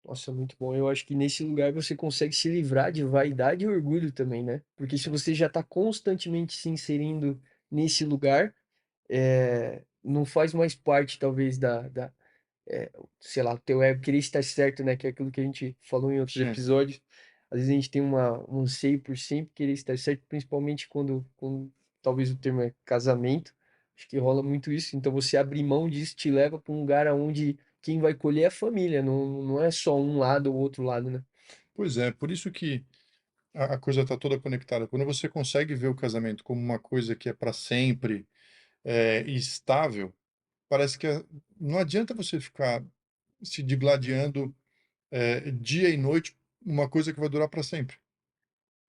Nossa, muito bom. Eu acho que nesse lugar você consegue se livrar de vaidade e orgulho também, né? Porque se você já está constantemente se inserindo nesse lugar, não faz mais parte, talvez, eh, sei lá, o teu ego querer estar certo, né? Que é aquilo que a gente falou em outros Sim. episódios. Às vezes a gente tem um anseio por sempre querer estar certo, principalmente quando talvez o termo é casamento. Acho que rola muito isso. Então você abrir mão disso te leva para um lugar onde quem vai colher é a família, não é só um lado ou outro lado, né? Pois é, por isso que a coisa está toda conectada. Quando você consegue ver o casamento como uma coisa que é para sempre, e estável, parece que não adianta você ficar se digladiando, dia e noite, uma coisa que vai durar para sempre.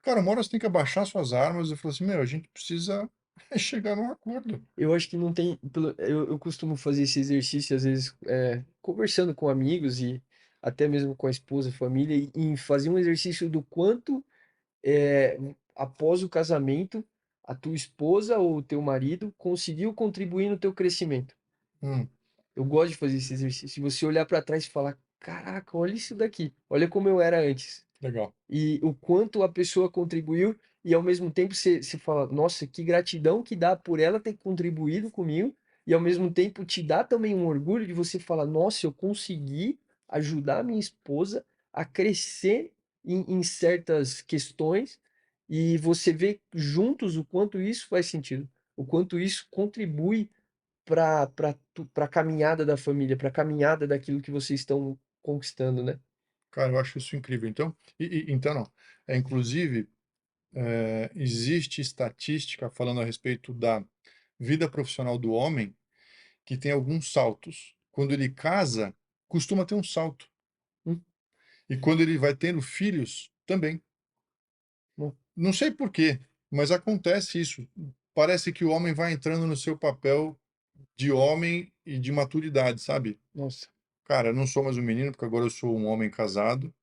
Cara, uma hora você tem que abaixar suas armas e falar assim: "Meu, a gente precisa chegar num acordo". Eu acho que não tem. Eu costumo fazer esse exercício, às vezes, conversando com amigos e até mesmo com a esposa, família, e em fazer um exercício do quanto, após o casamento, a tua esposa ou o teu marido conseguiu contribuir no teu crescimento. Hum, Eu gosto de fazer esse exercício. Se você olhar para trás e falar: Caraca, olha isso daqui, olha como eu era antes. legal. E o quanto a pessoa contribuiu, e ao mesmo tempo você fala: "Nossa, que gratidão que dá por ela ter contribuído comigo", e ao mesmo tempo te dá também um orgulho de você falar: "Nossa, eu consegui ajudar a minha esposa a crescer em certas questões", e você vê juntos o quanto isso faz sentido, o quanto isso contribui para a caminhada da família, para a caminhada daquilo que vocês estão conquistando, né. Cara, eu acho isso incrível. Então então não, inclusive, existe estatística falando a respeito da vida profissional do homem, que tem alguns saltos. Quando ele casa, costuma ter um salto. Hum, E quando ele vai tendo filhos, também. no Não sei por quê, mas acontece isso. Parece que o homem vai entrando no seu papel de homem e de maturidade, sabe? nossa, Cara, eu não sou mais um menino, porque agora eu sou um homem casado.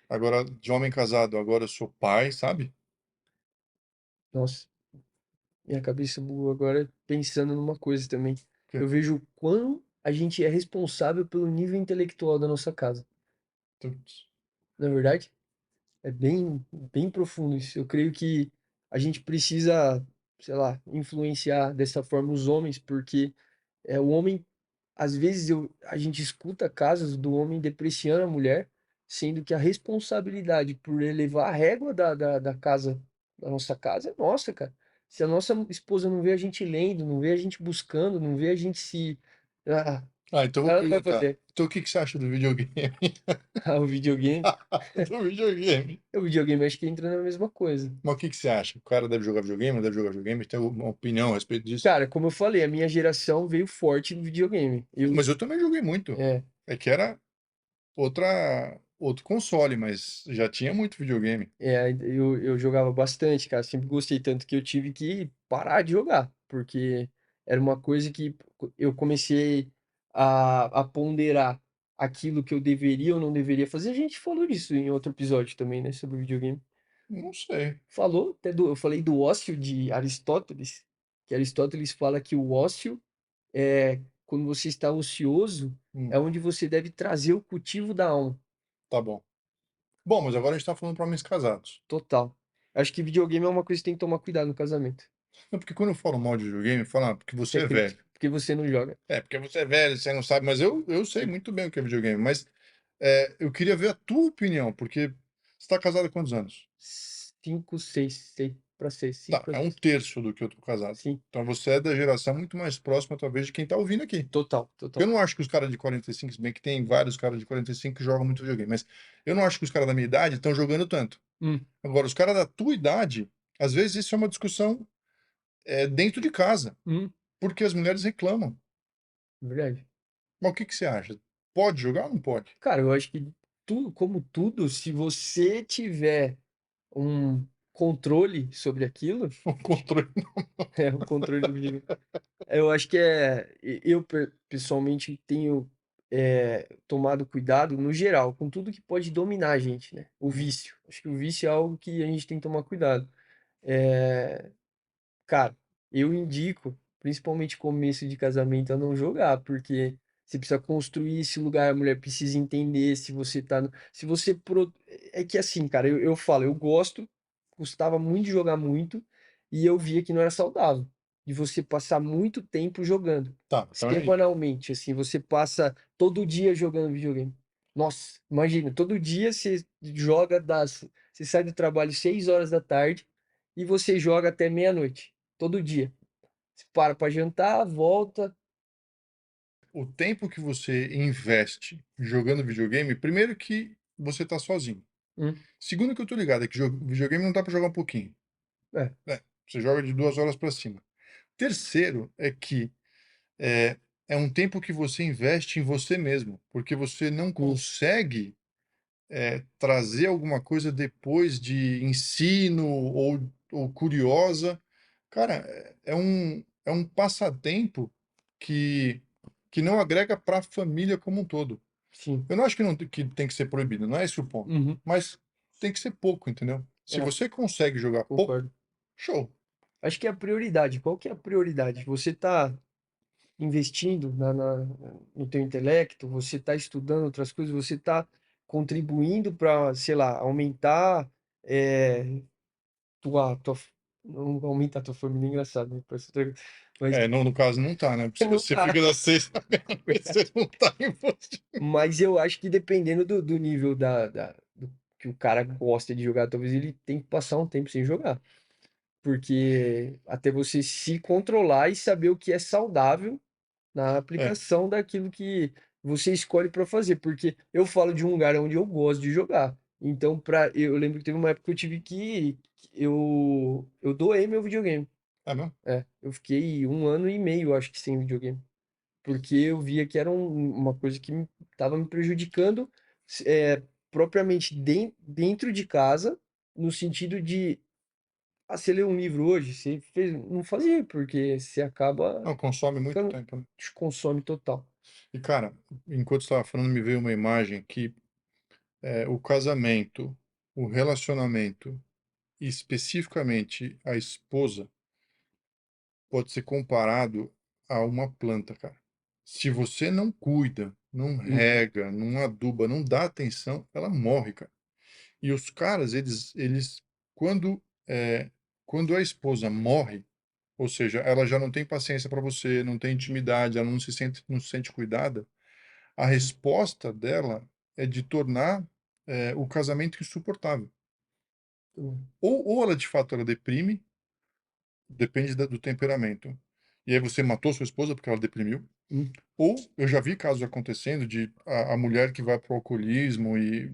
Agora, de homem casado, agora eu sou pai, sabe? nossa. Minha cabeça bugou agora pensando numa coisa também. Que- Eu vejo o quão a gente é responsável pelo nível intelectual da nossa casa. Na verdade, é bem profundo isso. Eu creio que a gente precisa, sei lá, influenciar dessa forma os homens, porque o homem, às vezes a gente escuta casos do homem depreciando a mulher, sendo que a responsabilidade por elevar a régua da casa, da nossa casa, é nossa, cara. Se a nossa esposa não vê a gente lendo, não vê a gente buscando, não vê a gente se. Ah, Ah, então eu vou ela não vai perguntar. fazer. Então o que que você acha do videogame? Ah, o videogame. Do videogame. O videogame acho que entra na mesma coisa. Mas o que que você acha? O cara deve jogar videogame, não deve jogar videogame? Tem alguma opinião a respeito disso? Cara, como eu falei, a minha geração veio forte no videogame. Mas eu também joguei muito. É, É que era outro console, mas já tinha muito videogame. eu jogava bastante, cara. Sempre gostei tanto que eu tive que parar de jogar, porque era uma coisa que eu comecei a ponderar aquilo que eu deveria ou não deveria fazer. A gente falou disso em outro episódio também, né, sobre videogame. Não sei. Falou, eu falei do ócio de Aristóteles, que Aristóteles fala que o ócio é quando você está ocioso, Hum, é onde você deve trazer o cultivo da alma. tá bom. Bom, mas agora a gente tá falando para homens casados. Total. Acho que videogame é uma coisa que tem que tomar cuidado no casamento. Não, porque quando eu falo mal de videogame, eu falo: "Ah, porque Que você é é velho". crítico, porque você não joga. É, porque você é velho, você não sabe, mas eu sei muito bem o que é videogame, mas, eu queria ver a tua opinião, porque você tá casado há quantos anos? 5, 6, sei para 6, 5 Tá, para é um 6. terço do que eu tô casado. Sim, Então você é da geração muito mais próxima, talvez, de quem tá ouvindo aqui. total, Eu total. não acho que os caras de 45, se bem que tem vários caras de 45 que jogam muito videogame, mas eu não acho que os caras da minha idade estão jogando tanto. Hum, Agora, os caras da tua idade, às vezes isso é uma discussão, dentro de casa, hum, porque as mulheres reclamam. verdade. Mas o que que você acha? Pode jogar ou não pode? Cara, eu acho que como tudo, se você tiver um controle sobre aquilo, O controle. é o controle do videogame. Eu acho que eu pessoalmente tenho tomado cuidado no geral com tudo que pode dominar a gente, né? O vício. Acho que o vício é algo que a gente tem que tomar cuidado. Eh, Cara, eu indico, principalmente começo de casamento, a não jogar, porque você precisa construir esse lugar, a mulher precisa entender se você tá no, se você é que assim, cara, eu falo, eu gosto, gostava muito de jogar muito, e eu via que não era saudável, de você passar muito tempo jogando, Tá, então é isso. semanalmente, assim, você passa todo dia jogando videogame. Nossa, imagina, todo dia você joga você sai do trabalho 6 horas da tarde e você joga até meia-noite. Todo dia. Você para jantar, volta. O tempo que você investe jogando videogame, primeiro que você tá sozinho. Hum, Segundo que eu tô ligado, é que videogame não dá pra jogar um pouquinho. é, É, você joga de 2 horas pra cima. Terceiro é que é, é um tempo que você investe em você mesmo, porque você não isso. consegue trazer alguma coisa depois de ensino ou curiosa. Cara, é um passatempo que, que não agrega para a família como um todo. Sim. Eu não acho que, não, que tem que ser proibido, não é esse o ponto. Uhum. Mas tem que ser pouco, entendeu? Se É, você consegue jogar pouco, concordo. show. Acho que é a prioridade. Qual que é a prioridade? Você está investindo no teu intelecto, você está estudando outras coisas, você está contribuindo para, sei lá, aumentar é, tua, não aumentar tua família, é engraçado, né? Parece outra coisa. Mas No caso não tá, né? não Você tá. fica das 6 da meia-noite, você não tá em você. Mas eu acho que dependendo do nível do que o cara gosta de jogar, talvez ele tenha que passar um tempo sem jogar. Porque até você se controlar e saber o que é saudável na É, aplicação daquilo que você escolhe para fazer. Porque eu falo de um lugar onde eu gosto de jogar. Então, eu lembro que teve uma época que eu tive que. Eu doei meu videogame. é mesmo? É, eu fiquei 1 ano e meio, acho que, sem videogame. Porque eu via que era uma coisa que estava me prejudicando, propriamente dentro de casa, no sentido de, você lê um livro hoje, você fez, não fazia, porque você acaba Não, consome muito ficando, tempo, né? te consome total. E, cara, enquanto você estava falando, me veio uma imagem que o casamento, o relacionamento, e especificamente a esposa, pode ser comparado a uma planta, cara. Se você não cuida, não Hum, rega, não aduba, não dá atenção, ela morre, cara. E os caras, eles quando, quando a esposa morre, ou seja, ela já não tem paciência para você, não tem intimidade, ela não se sente cuidada, a resposta dela é de tornar, o casamento insuportável. hum, Ou ela, de fato, ela deprime, depende do temperamento. E aí você matou sua esposa porque ela deprimiu. hum, Ou eu já vi casos acontecendo de a mulher que vai para o alcoolismo e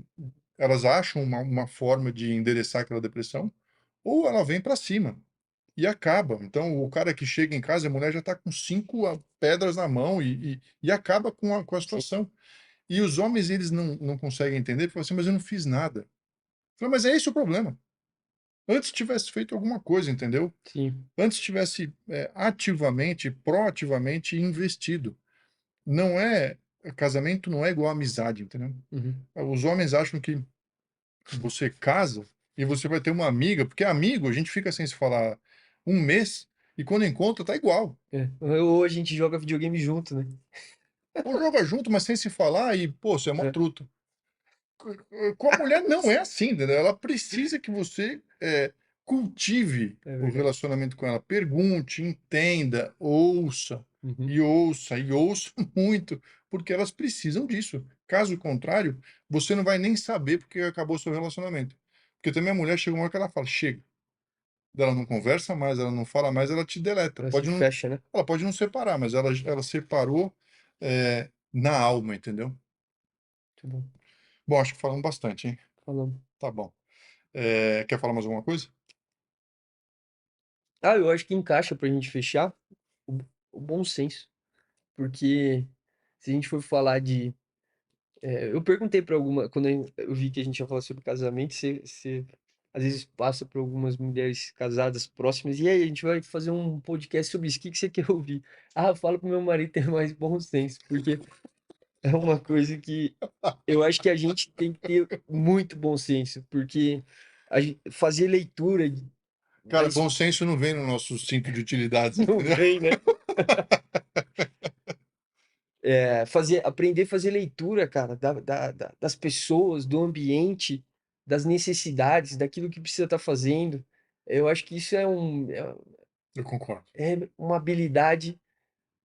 elas acham uma forma de endereçar aquela depressão, ou ela vem para cima e acaba. Então, o cara que chega em casa, a mulher já está com 5 pedras na mão e acaba com a sim, situação. E os homens, eles não conseguem entender, porque falam assim, mas eu não fiz nada. Eu falei, mas é esse o problema. Antes tivesse feito alguma coisa, entendeu? sim, Antes tivesse ativamente, proativamente investido. Não é, casamento não é igual a amizade, entendeu? uhum. Os homens acham que você casa e você vai ter uma amiga, porque amigo, a gente fica sem se falar 1 mês e quando encontra tá igual. É. Ou a gente joga videogame junto, né? Ou joga junto, mas sem se falar e, pô, você é mó É, truta. Com a mulher não é assim, entendeu? Ela precisa que você cultive é o verdade. relacionamento com ela. Pergunte, entenda, ouça, Uhum. e ouça, e ouça muito, porque elas precisam disso. Caso contrário, você não vai nem saber porque acabou o seu relacionamento. Porque também a mulher chega uma hora que ela fala, chega. Ela não conversa mais, ela não fala mais, ela te deleta. Ela se fecha, né? Ela pode não separar, mas ela separou na alma, entendeu? Muito bom. Bom, acho que falamos bastante, hein? Falamos. Tá bom. Quer falar mais alguma coisa? Ah, eu acho que encaixa pra gente fechar o, o bom senso. Porque se a gente for falar de Eu perguntei para quando eu vi que a gente ia falar sobre casamento, você às vezes passa por algumas mulheres casadas próximas, e aí, a gente vai fazer um podcast sobre isso, o que que você quer ouvir? Ah, fala pro meu marido ter mais bom senso, porque é uma coisa que eu acho que a gente tem que ter muito bom senso, porque fazer leitura da Cara, bom senso não vem no nosso cinto de utilidades, não entendeu? vem, né? Aprender a fazer leitura, cara, das pessoas, do ambiente, das necessidades, daquilo que precisa estar fazendo. Eu acho que isso Eu concordo, é uma habilidade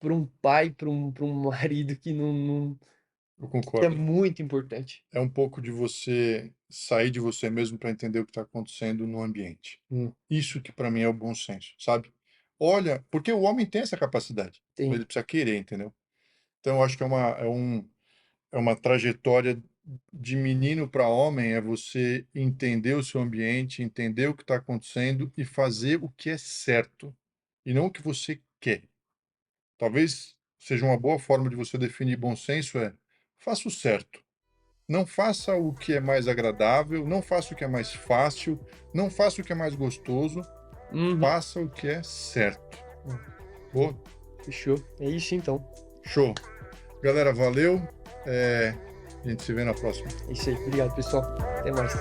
para um pai, para um marido eu que é concordo. muito importante. É um pouco de você sair de você mesmo para entender o que está acontecendo no ambiente. Isso que para mim é o bom senso, sabe? Olha, porque o homem tem essa capacidade, mas Tem. ele precisa querer, entendeu? Então eu acho que é uma trajetória de menino para homem, é você entender o seu ambiente, entender o que está acontecendo e fazer o que é certo e não o que você quer. Talvez seja uma boa forma de você definir bom senso é faça o certo. Não faça o que é mais agradável, não faça o que é mais fácil, não faça o que é mais gostoso, Uhum. faça o que é certo. Boa? Fechou. É isso então. Show. Galera, valeu. A gente se vê na próxima. É isso aí. Obrigado, pessoal. Até mais.